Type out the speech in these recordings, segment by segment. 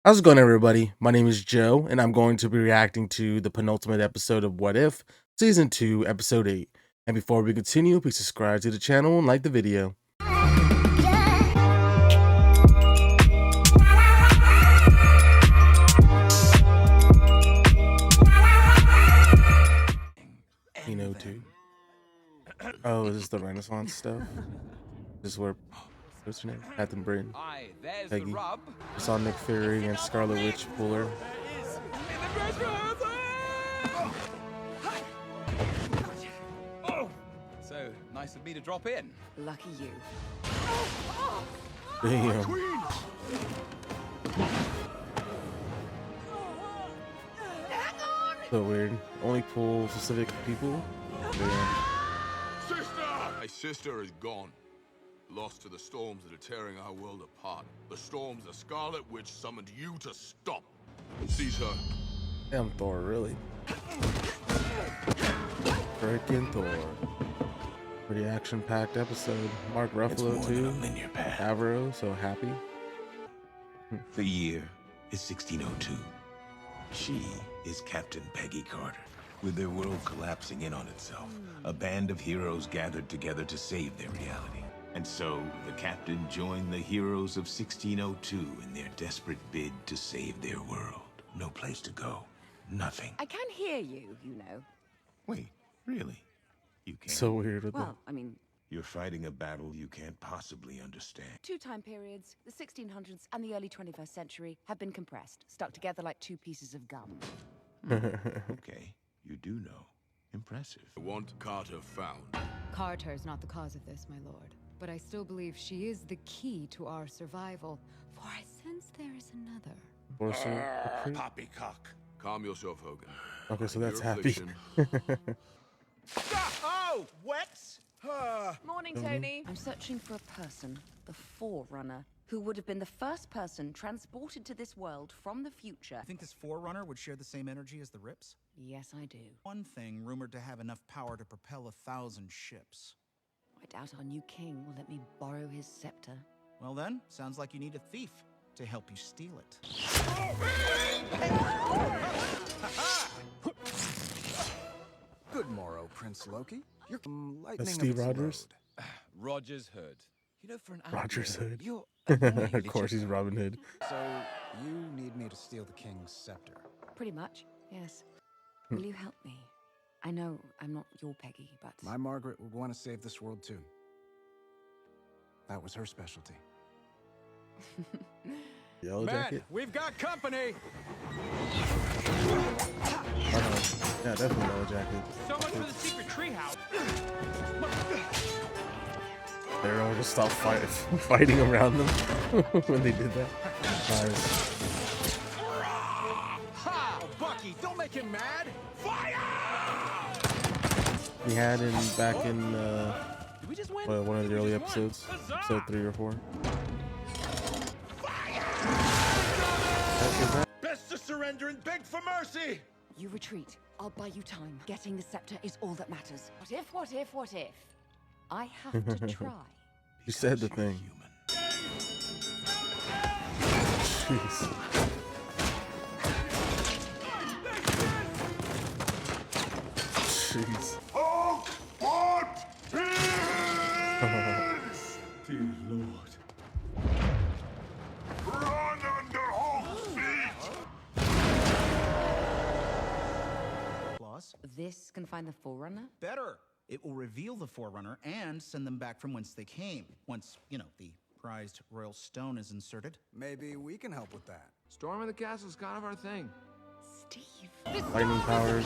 How's it going, everybody? My name is Joe, and I'm going to be reacting to the penultimate episode of What If, Season 2, Episode 8. And before we continue, please subscribe to the channel and like the video. You know, too. Oh, is this the Renaissance stuff? This is where, what's her name? Captain Britain, Peggy. I saw Nick Fury and Scarlet Witch puller. Oh, so nice of me to drop in. Lucky you. Damn. So weird. Only pull specific people. Damn. My sister is gone. Lost to the storms that are tearing our world apart. The storms the Scarlet Witch summoned you to stop. Seize her. Damn, Thor, really? Frickin' Thor. Pretty action-packed episode. Mark Ruffalo, too. Favreau, so happy. The year is 1602. She is Captain Peggy Carter. With their world collapsing in on itself, a band of heroes gathered together to save their reality. And so, the captain joined the heroes of 1602 in their desperate bid to save their world. No place to go. Nothing. I can hear you, you know. Wait, really? You can't? So weird with Well, I mean, You're fighting a battle you can't possibly understand. two time periods, the 1600s and the early 21st century, have been compressed, stuck together like two pieces of gum. Okay, you do know. Impressive. I want Carter found. Carter is not the cause of this, my lord. But I still believe she is the key to our survival. For I sense there is another. Poppycock. Calm yourself, Hogan. Okay, so that's Your happy. affliction- Oh, wet. Morning, Tony. I'm searching for a person, the Forerunner, who would have been the first person transported to this world from the future. I think this Forerunner would share the same energy as the Rips? Yes, I do. One thing rumored to have enough power to propel 1,000 ships. I doubt our new king will let me borrow his scepter. Well then, sounds like you need a thief to help you steal it. Good morrow, Prince Loki. You're lightning That's of Steve its Rogers? load. Rogers Hood. You know, for an Rogers outlaw, Hood. you're Of course, he's Robin Hood. So, you need me to steal the king's scepter. Pretty much, yes. Will you help me? I know I'm not your Peggy, but... My Margaret would want to save this world too. That was her specialty. Yellow Jacket? we've got company. Oh, no. Yeah, definitely Yellow Jacket. So much for the secret treehouse. Everyone just stopped fighting around them when they did that. Nice. Ha! Bucky, don't make him mad. He had in back in Did we just win? one of the early episodes, episode 3 or 4. Best to surrender and beg for mercy! You retreat. I'll buy you time. Getting the scepter is all that matters. What if, what if, what if? I have to try. You said the thing. Jeez. Jeez. Oh, what? Dear Lord. Run under Hulk's feet! Plus, This can find the Forerunner? better. It will reveal the Forerunner and send them back from whence they came. Once, you know, the prized royal stone is inserted. Maybe we can help with that. Storming the castle's kind of our thing. Steve. Lightning powers.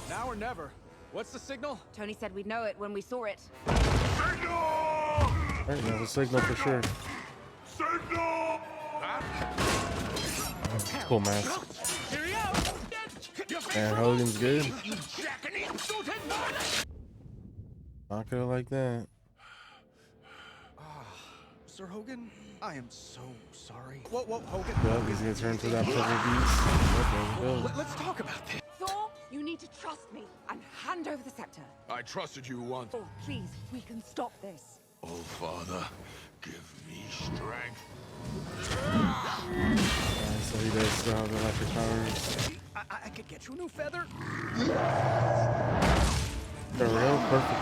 Now or never. What's the signal? Tony said we'd know it when we saw it. Signal! Alright, that was a signal for sure. Signal! Cool mask. And Hogan's good. Not gonna like that. Sir Hogan, I am so sorry. Whoa, Hogan. Well, he's gonna turn to that purple beast. Okay, Let's talk about this. Thor, you need to trust me and hand over the scepter. I trusted you once. Oh, please, we can stop this. Oh, Father, give got the electric powers. I could get you a new feather. They're real perfect.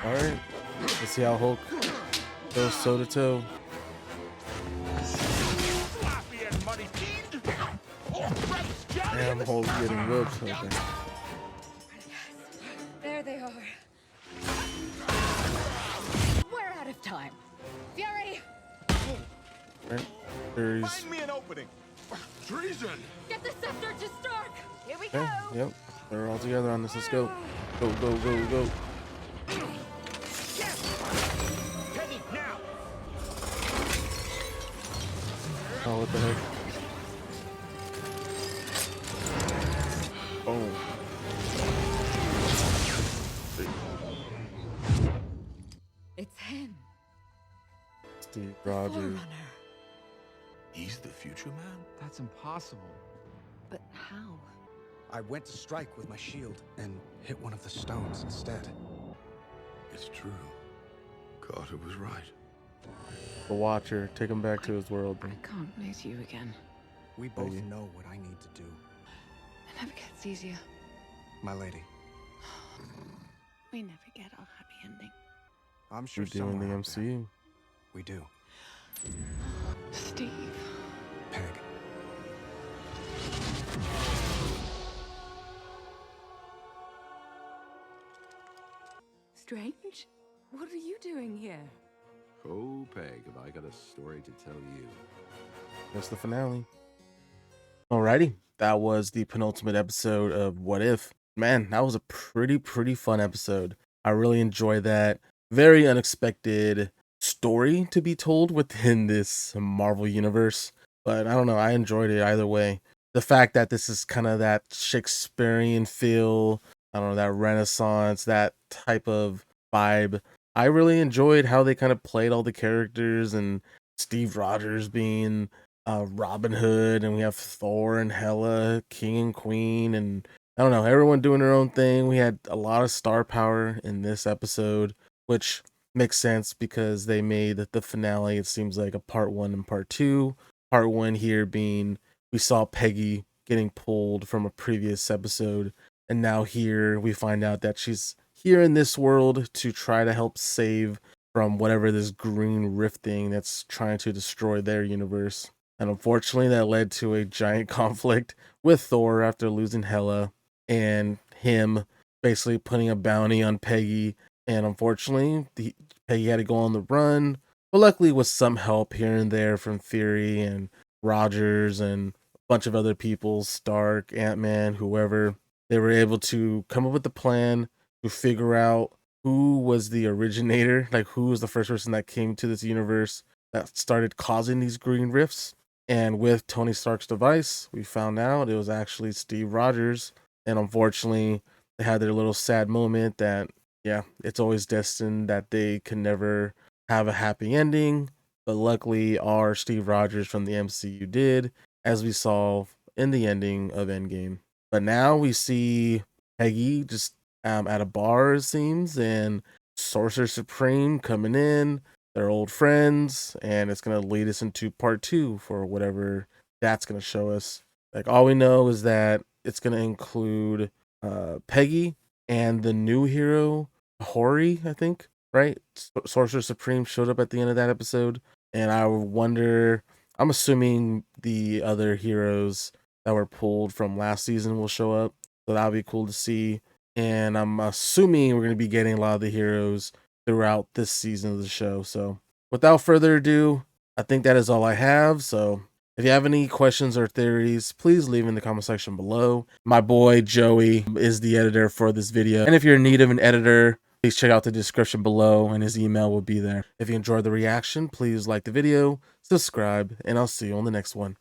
Alright. Let's see how Hulk goes toe to toe. Damn, Hulk getting real close. There they are. We're out of time. Fury! Right? Fury's. Find me an opening. Treason! Get the scepter to Stark! Here we go! Okay, yep. They're all together on this. Let's go. Go, go, go, go. Peggy, now. Oh, what the heck? Oh. It's him. Steve Rogers. Forerunner. He's the future man? That's impossible. But how? I went to strike with my shield and hit one of the stones instead. It's true. Carter was right. The Watcher. Take him back to his world. I can't lose you again. We both know what I need to do, It never gets easier. my lady. We never get our happy ending. I'm sure We do in the somewhere out there, MCU. we do. Steve. Peg. Strange? What are you doing here? Oh, Peg, have I got a story to tell you? That's the finale. Alrighty. That was the penultimate episode of What If. Man, that was a pretty fun episode. I really enjoyed that. Very unexpected story to be told within this Marvel universe. But I don't know, I enjoyed it either way. The fact that this is kind of that Shakespearean feel, I don't know, that Renaissance, that type of vibe. I really enjoyed how they kind of played all the characters, and Steve Rogers being Robin Hood, and we have Thor and Hela, King and Queen, and I don't know, everyone doing their own thing. We had a lot of star power in this episode, which makes sense because they made the finale, it seems like, a part 1 and part 2. Part 1 here being we saw Peggy getting pulled from a previous episode, and now here we find out that she's here in this world to try to help save from whatever this green rift thing that's trying to destroy their universe. And unfortunately, that led to a giant conflict with Thor after losing Hela, and him basically putting a bounty on Peggy. And unfortunately, Peggy had to go on the run, but luckily with some help here and there from Fury and Rogers and a bunch of other people, Stark, Ant-Man, whoever, they were able to come up with the plan to figure out who was the originator, like who was the first person that came to this universe that started causing these green rifts. And with Tony Stark's device, we found out it was actually Steve Rogers. And unfortunately, they had their little sad moment that, yeah, it's always destined that they can never have a happy ending. But luckily, our Steve Rogers from the MCU did, as we saw in the ending of Endgame. But now we see Peggy just at a bar, it seems, and Sorcerer Supreme coming in. They're old friends, and it's going to lead us into part 2 for whatever that's going to show us. Like, all we know is that it's going to include Peggy and the new hero, Hori, I think, right? Sorcerer Supreme showed up at the end of that episode, and I wonder, I'm assuming the other heroes that were pulled from last season will show up, so that'll be cool to see. And I'm assuming we're going to be getting a lot of the heroes throughout this season of the show. So without further ado, I think that is all I have. So if you have any questions or theories, please leave in the comment section below. My boy Joey is the editor for this video, and if you're in need of an editor, please check out the description below and his email will be there. If you enjoyed the reaction, please like the video, subscribe, and I'll see you on the next one.